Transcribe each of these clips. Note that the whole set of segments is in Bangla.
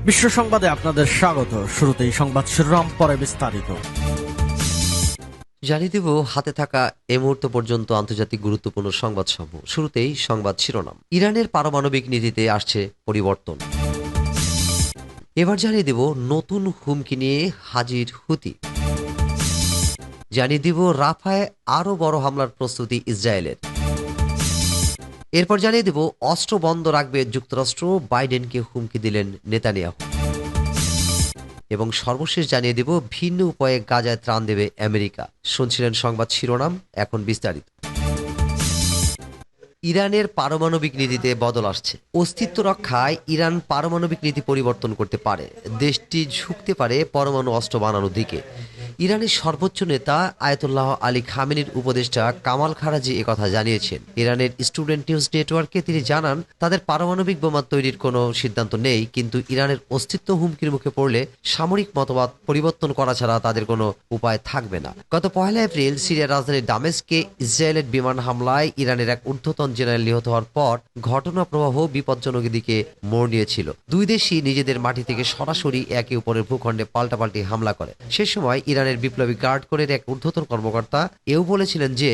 বিশ্ব সংবাদে আপনাদের স্বাগত। শুরুতেই সংবাদ শিরোনাম, পরে বিস্তারিত। জানিয়ে দেব হাতে থাকা এ মুহূর্ত পর্যন্ত আন্তর্জাতিক গুরুত্বপূর্ণ সংবাদসমূহ। শুরুতেই সংবাদ শিরোনাম। ইরানের পারমাণবিক নীতিতে আসছে পরিবর্তন। এবার জানিয়ে দেব নতুন হুমকি নিয়ে হাজির হুতি। জানিয়ে দেব রাফায় আরও বড় হামলার প্রস্তুতি ইসরায়েলের। এরপর জানিয়ে দেব অস্ত্র বন্ধ রাখবে যুক্তরাষ্ট্র, বাইডেনকে হুমকি দিলেন নেতানিয়াহু। এবং সর্বশেষ জানিয়ে দেব ভিন্ন উপায়ে গাজায় ত্রাণ দেবে আমেরিকা। শুনছিলেন সংবাদ শিরোনাম, এখন বিস্তারিত। ইরানের পারমাণবিক নীতিতে বদল আসছে। অস্তিত্ব রক্ষায় ইরান পারমাণবিক নীতি পরিবর্তন করতে পারে। দেশটি ঝুঁকতে পারে পরমাণু অস্ত্র বানানোর দিকে। ইরানের সর্বোচ্চ নেতা আয়াতুল্লাহ আলী খামেনির উপদেষ্টা কামাল খারাজি একথা জানিয়েছেন। ইরানের স্টুডেন্ট নিউজ নেটওয়ার্কে তিনি জানান, তাদের পারমাণবিক বোমা তৈরির কোনো সিদ্ধান্ত নেই, কিন্তু ইরানের অস্তিত্ব হুমকির মুখে পড়লে সামরিক মতবাদ পরিবর্তন করা ছাড়া তাদের কোনো উপায় থাকবে না। গত 1 এপ্রিল সিরিয়ার রাজধানী দামেস্কে ইসরায়েলের বিমান হামলায় ইরানের এক ঊর্ধ্বতন জেনারেল নিহত হওয়ার পর ঘটনা প্রবাহ বিপজ্জনক দিকে মোড় নিয়েছিল। দুই দেশই নিজেদের মাটি থেকে সরাসরি একে অপরের ভূখণ্ডে পাল্টাপাল্টি হামলা করে। সে সময় ইরানের বিপ্লবী গার্ড কোরের এক ঊর্ধ্বতন কর্মকর্তা এও বলেছিলেন যে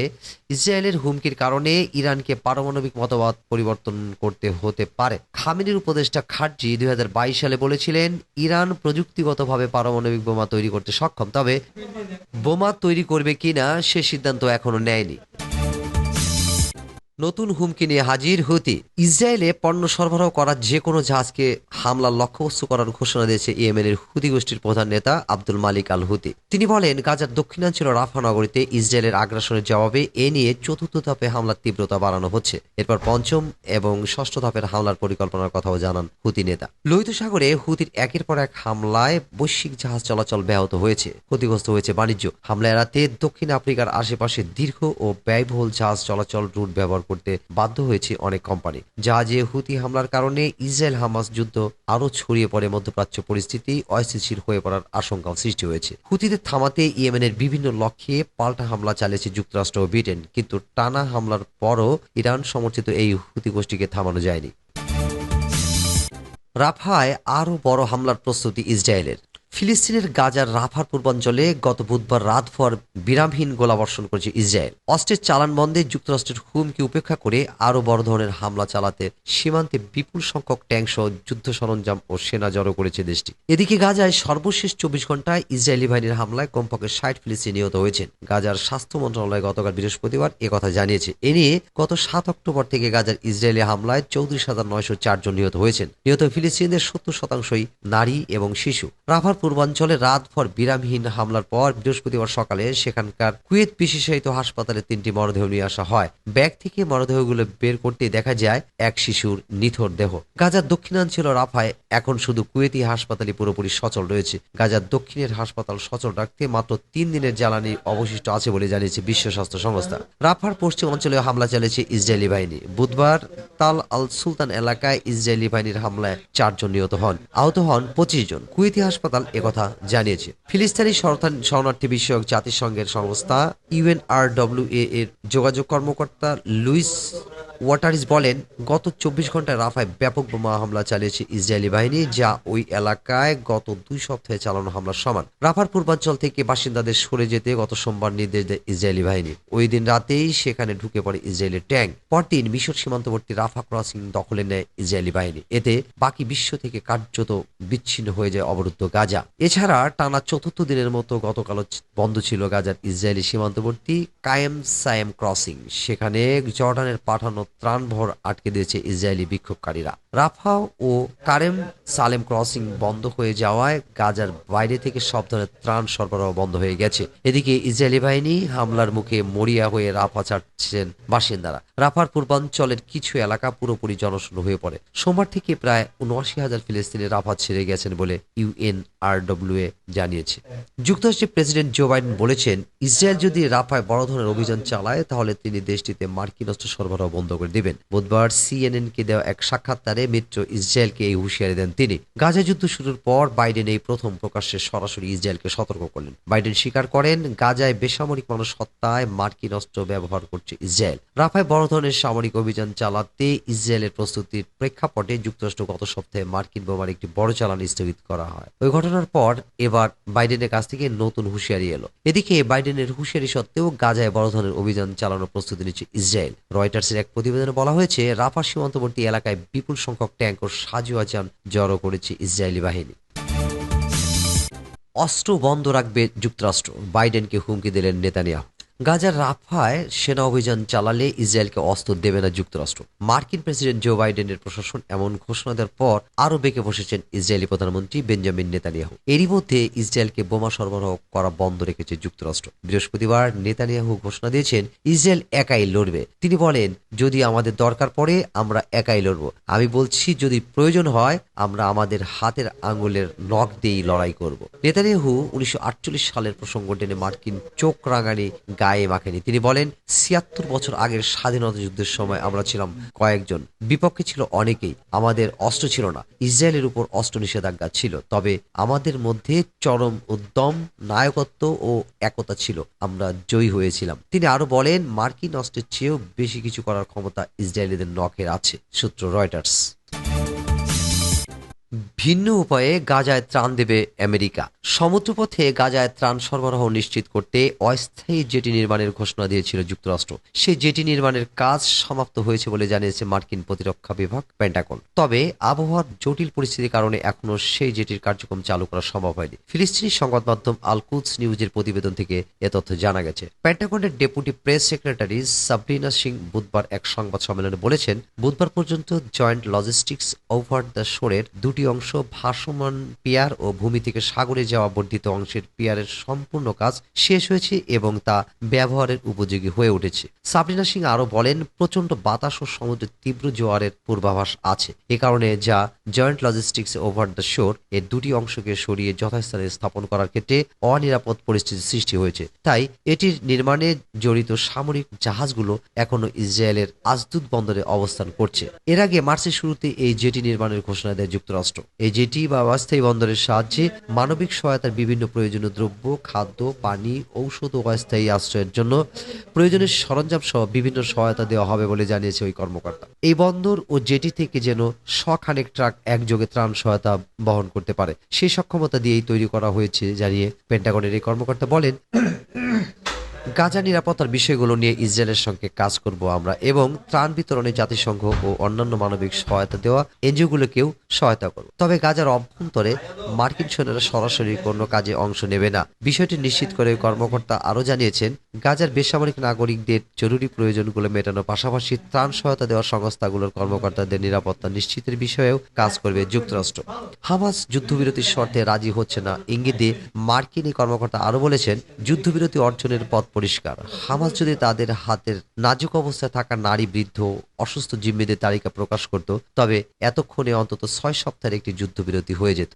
ইসরায়েলের হুমকির কারণে ইরানকে পারমাণবিক মতবাদ পরিবর্তন করতে হতে পারে। খামেনির উপদেষ্টা খারজি 2022 সালে বলেছিলেন, ইরান প্রযুক্তিগতভাবে পারমাণবিক বোমা তৈরি করতে সক্ষম, তবে বোমা তৈরি করবে কিনা সে সিদ্ধান্ত এখনো নেয়নি। নতুন হুমকি নিয়ে হাজির হুতি। ইসরায়েলে পণ্য সরবরাহ করা যে কোনো জাহাজকে হামলার লক্ষ্যবস্তু করার ঘোষণা দিয়েছে ইয়েমেনের হুতি গোষ্ঠীর প্রধান নেতা আব্দুল মালিক আল হুতি। তিনি বলেন, গাজার দক্ষিণাঞ্চল রাফা নগরীতে ইসরায়েলের আগ্রাসনের জবাবে এ নিয়ে চতুর্থ ধাপে হামলার তীব্রতা বাড়ানো হচ্ছে। এরপর পঞ্চম এবং ষষ্ঠ ধাপের হামলার পরিকল্পনার কথাও জানান হুতি নেতা। লোহিত সাগরে হুতির একের পর এক হামলায় বৈশ্বিক জাহাজ চলাচল ব্যাহত হয়েছে, ক্ষতিগ্রস্ত হয়েছে বাণিজ্য। হামলা এড়াতে দক্ষিণ আফ্রিকার আশেপাশে দীর্ঘ ও ব্যয়বহুল জাহাজ চলাচল রুট ব্যবহার করতে বাধ্য হয়েছে অনেক কোম্পানি। জাহাজে হুতি হামলার কারণে ইসরায়েল হামাস যুদ্ধ আরও ছড়িয়ে পড়ে মধ্যপ্রাচ্য পরিস্থিতি অস্থিতিশীল হয়ে পড়ার আশঙ্কা সৃষ্টি হয়েছে। হুতিদের থামাতে ইয়েমেনের বিভিন্ন লক্ষ্যে পাল্টা হামলা চালিয়েছে যুক্তরাষ্ট্র ও ব্রিটেন, কিন্তু টানা হামলার পরও ইরান সমর্থিত এই হুতি গোষ্ঠীকে থামানো যায়নি। রাফায় আরও বড় হামলার প্রস্তুতি ইসরায়েলের। ফিলিস্তিনের গাজার রাফার পূর্বাঞ্চলে গত বুধবার রাতভর বিরামহীন গোলাবর্ষণ করেছে ইসরায়েল। অস্ত্রের চালান বন্ধে যুক্তরাষ্ট্রের হুমকি উপেক্ষা করে আরও বড় ধরনের হামলা চালাতে সীমান্তে বিপুল সংখ্যক ট্যাঙ্ক সহ যুদ্ধ সরঞ্জাম ও সেনা জড়ো করেছে দেশটি। এদিকে গাজায় সর্বশেষ 24 ঘন্টায় ইসরায়েলি বাহিনীর হামলায় কমপক্ষে 60 ফিলিস্তিনি নিহত হয়েছেন। গাজার স্বাস্থ্য মন্ত্রণালয় গতকাল বৃহস্পতিবার একথা জানিয়েছে। এ নিয়ে গত 7 অক্টোবর থেকে গাজার ইসরায়েলি হামলায় 34,904 জন নিহত হয়েছেন। নিহত ফিলিস্তিনিদের 70% নারী এবং শিশু। রাফার পূর্বাঞ্চলে রাতভর বিরামহীন হামলার পর বৃহস্পতিবার সকালে সেখানকার কুয়েত বিশেষায়িত হাসপাতালে 3টি মরদেহ নিয়ে আসা হয়। ব্যাগ থেকে মরদেহগুলো বের করতে দেখা যায় এক শিশুর নিথর দেহ। গাজার দক্ষিণাঞ্চল রাফায় এখন শুধু কুয়েতি হাসপাতালই পুরোপুরি সচল রয়েছে। গাজার দক্ষিণের হাসপাতাল সচল রাখতে মাত্র 3 দিনের জ্বালানি অবশিষ্ট আছে বলে জানিয়েছে বিশ্ব স্বাস্থ্য সংস্থা। রাফার পশ্চিম অঞ্চলে হামলা চালিয়েছে ইসরায়েলি বাহিনী। বুধবার তাল আল সুলতান এলাকায় ইসরায়েলি বাহিনীর হামলায় 4 জন নিহত হন, আহত হন 25 জন। কুয়েতি হাসপাতাল একথা জানিয়েছে। ফিলিস্তিনি শরণার্থী বিষয়ক জাতিসংঘের সংস্থা UNRWA এর যোগাযোগ কর্মকর্তা লুইস ওয়াটারিস বলেন, গত 24 ঘন্টায় রাফায় ব্যাপক বোমা হামলা চালিয়েছে ইসরায়েলি বাহিনী, যা ওই এলাকায় গত 2 সপ্তাহে চালানো হামলার সমান। রাফার পূর্বাঞ্চল থেকে বাসিন্দাদের সরে যেতে গত সোমবার নির্দেশ দেয় ইসরায়েলি বাহিনী। ওই দিন রাতেই সেখানে ঢুকে পড়ে ইসরায়েলের ট্যাঙ্ক। পরদিন মিশর সীমান্তবর্তী রাফা ক্রসিং দখলে নেয় ইসরায়েলি বাহিনী। এতে বাকি বিশ্ব থেকে কার্যত বিচ্ছিন্ন হয়ে যায় অবরুদ্ধ গাজা। এছাড়া টানা 4র্থ দিনের মতো গতকালও বন্ধ ছিল গাজার ইসরায়েলি সীমান্তবর্তী কায়েম সায়েম ক্রসিং। সেখানে জর্ডানের পাঠানো ত্রাণভর আটকে দিয়েছে ইসরায়েলি বিক্ষোভকারীরা। রাফা ও কারেম সালেম ক্রসিং বন্ধ হয়ে যাওয়ায় গাজার বাইরে থেকে সব ধরনের ত্রাণ সরবরাহ বন্ধ হয়ে গেছে। এদিকে ইসরায়েলি বাহিনী হামলার মুখে মরিয়া হয়ে রাফা ছাড়ছেন বাসিন্দারা। রাফার পূর্বাঞ্চলের কিছু এলাকা পুরোপুরি জনশূন্য হয়ে পড়ে। সোমবার থেকে প্রায় 79,000 ফিলিস্তিনি রাফা ছেড়ে গেছেন বলে UNRWA জানিয়েছে। যুক্তরাষ্ট্রের প্রেসিডেন্ট জো বাইডেন বলেছেন, ইসরায়েল যদি রাফায় বড় ধরনের অভিযান চালায় তাহলে তিনি দেশটিতে মার্কিন অস্ত্র সরবরাহ বন্ধ করে দেবেন। বুধবার CNN-কে দেওয়া এক সাক্ষাৎকারে পারে মিত্র ইসরায়েলকে এই হুঁশিয়ারি দেন তিনি। গাজা যুদ্ধ শুরুর পর বাইডেন এই প্রথম প্রকাশ্যে সরাসরি ইসরায়েলকে সতর্ক করলেন। বাইডেন স্বীকার করেন, গাজায় বেসামরিক মানুষ হত্যায় মার্কিন অস্ত্র ব্যবহার করছে ইসরায়েল। রাফায় বড় ধরনের সামরিক অভিযান চালাতে ইসরায়েলের প্রস্তুতির প্রেক্ষাপটে যুক্তরাষ্ট্র গত সপ্তাহে মার্কিন বোমার একটি বড় চালান স্থগিত করা হয়। ওই ঘটনার পর এবার বাইডেনের কাছ থেকে নতুন হুঁশিয়ারি এলো। এদিকে বাইডেনের হুঁশিয়ারি সত্ত্বেও গাজায় বড় ধরনের অভিযান চালানোর প্রস্তুতি নিচ্ছে ইসরায়েল। রয়টার্সের এক প্রতিবেদনে বলা হয়েছে, রাফা সীমান্তবর্তী এলাকায় বিপুল সংখ্যক ট্যাঙ্ক ও সাজোয়া যান জড়ো করেছে ইসরায়েলি বাহিনী। অস্ত্র বন্ধ রাখবে যুক্তরাষ্ট্র, বাইডেনকে হুমকি দিলেন নেতানিয়াহু। গাজার রাফায় সেনা অভিযান চালালে ইসরায়েলকে অস্ত্র দেবে না যুক্তরাষ্ট্র। মার্কিন প্রেসিডেন্ট জো বাইডেনের প্রশাসন এমন ঘোষণা দেওয়ার পর আরও বেঁকে বসেছেন ইসরায়েলি প্রধানমন্ত্রী বেঞ্জামিন নেতানিয়াহু। এরই মধ্যে ইসরায়েলকে বোমা সরবরাহ করা বন্ধ রেখেছে যুক্তরাষ্ট্র। বৃহস্পতিবার নেতানিয়াহু ঘোষণা দিয়েছেন, ইসরায়েল একাই লড়বে। তিনি বলেন, যদি আমাদের দরকার পড়ে আমরা একাই লড়ব। আমি বলছি, যদি প্রয়োজন হয় আমরা আমাদের হাতের আঙুলের নখ দিয়েই লড়াই করব। নেতানিয়াহু 1948 সালের প্রসঙ্গ টেনে মার্কিন চোখ রাঙানি গায়ে মাখেনি। তিনি বলেন, ৭৬ বছর আগের স্বাধীনতা যুদ্ধের সময় আমরা ছিলাম কয়েকজন, বিপক্ষে ছিল অনেকেই। আমাদের অস্ত্র ছিল না, ইসরায়েলের উপর অস্ত্র নিষেধাজ্ঞা ছিল, তবে আমাদের মধ্যে চরম উদ্যম, নায়কত্ব ও একতা ছিল। আমরা জয়ী হয়েছিলাম। তিনি আরো বলেন, মার্কিন অস্ত্রের চেয়েও বেশি কিছু করার ক্ষমতা ইসরায়েলিদের নখের আছে। সূত্র রয়টার্স। ভিন্ন উপায়ে গাজায় ত্রাণ দেবে আমেরিকা। সমুদ্রপথে গাজায় ত্রাণ সরবরাহ নিশ্চিত করতে অস্থায়ী জেটি নির্মাণের ঘোষণা দিয়েছিল যুক্তরাষ্ট্র। সেই জেটি নির্মাণের কাজ সমাপ্ত হয়েছে বলে জানিয়েছে মার্কিন প্রতিরক্ষা বিভাগ, পেন্টাগন। তবে আবহাওয়ার জটিল পরিস্থিতির কারণে এখনো সেই জেটির কার্যক্রম চালু করা সম্ভব হয়নি। ফিলিস্তিনি সংবাদ মাধ্যম আল কুদস নিউজের প্রতিবেদন থেকে এ তথ্য জানা গেছে। পেন্টাগনের deputy press secretary Sabrina Singh বুধবার এক সংবাদ সম্মেলনে বলেছেন, বুধবার পর্যন্ত জয়েন্ট লজিস্টিক্স ওভার দ্য শোরের দুটি অংশ ভাসমান পিয়ার ও ভূমি থেকে সাগরে যাওয়া বর্ধিত অংশের পিয়ারের সম্পূর্ণ কাজ শেষ হয়েছে এবং তা ব্যবহারের উপযোগী হয়ে উঠেছে। সাবরিনা সিং আরো বলেন, প্রচন্ড বাতাস ও সমুদ্রের তীব্র জোয়ারের পূর্বাভাস আছে। এ কারণে যা জয়েন্ট লজিস্টিক্স ওভার দ্য শোর এর দুটি অংশকে সরিয়ে যথাস্থানে স্থাপন করার ক্ষেত্রে অনিরাপদ পরিস্থিতির সৃষ্টি হয়েছে। তাই এটির নির্মাণে জড়িত সামরিক জাহাজগুলো এখনো ইসরায়েলের আজদুদ বন্দরে অবস্থান করছে। এর আগে মার্চের শুরুতে এই জেটি নির্মাণের ঘোষণা দেয় যুক্তরাষ্ট্র। এই জেটি বা অস্থায়ী বন্দরের সাহায্যে মানবিক সহায়তার বিভিন্ন প্রয়োজনীয় দ্রব্য, খাদ্য, পানি, ঔষধ ও অস্থায়ী আশ্রয়ের জন্য প্রয়োজনীয় সরঞ্জাম সহ বিভিন্ন সহায়তা দেওয়া হবে বলে জানিয়েছে ওই কর্মকর্তা। এই বন্দর ও জেটি থেকে যেন শখানেক ট্রাক একযোগে ত্রাণ সহায়তা বহন করতে পারে, সেই সক্ষমতা দিয়েই তৈরি করা হয়েছে জানিয়ে পেন্টাগনের এই কর্মকর্তা বলেন, গাজা নিরাপত্তার বিষয়গুলো নিয়ে ইসরায়েলের সঙ্গে কাজ করব আমরা এবং ত্রাণ বিতরণে জাতিসংঘ ও অন্যান্য মানবিক সহায়তা দেওয়া এনজিওগুলোকেও সহায়তা করব। তবে গাজার অভ্যন্তরে মার্কিন সৈন্যরা সরাসরি কোনো কাজে অংশ নেবে না। বিষয়টি নিশ্চিত করে কর্মকর্তা আরও জানিয়েছেন, গাজার বেসামরিক নাগরিকদের জরুরি প্রয়োজনগুলো মেটানোর পাশাপাশি ত্রাণ সহায়তা দেওয়া সংস্থাগুলোর কর্মকর্তাদের নিরাপত্তা নিশ্চিতের বিষয়েও কাজ করবে যুক্তরাষ্ট্র। হামাস যুদ্ধবিরতির শর্তে রাজি হচ্ছে না ইঙ্গিত দিয়ে মার্কিন এই কর্মকর্তা আরও বলেছেন, যুদ্ধবিরতি অর্জনের পথ পরিষ্কার। হামাস যদি তাদের হাতের নাজুক অবস্থায় থাকা নারী, বৃদ্ধ, অসুস্থ জিম্মিদের তালিকা প্রকাশ করত, তবে এতক্ষণে অন্তত 6 সপ্তাহের একটি যুদ্ধবিরতি হয়ে যেত।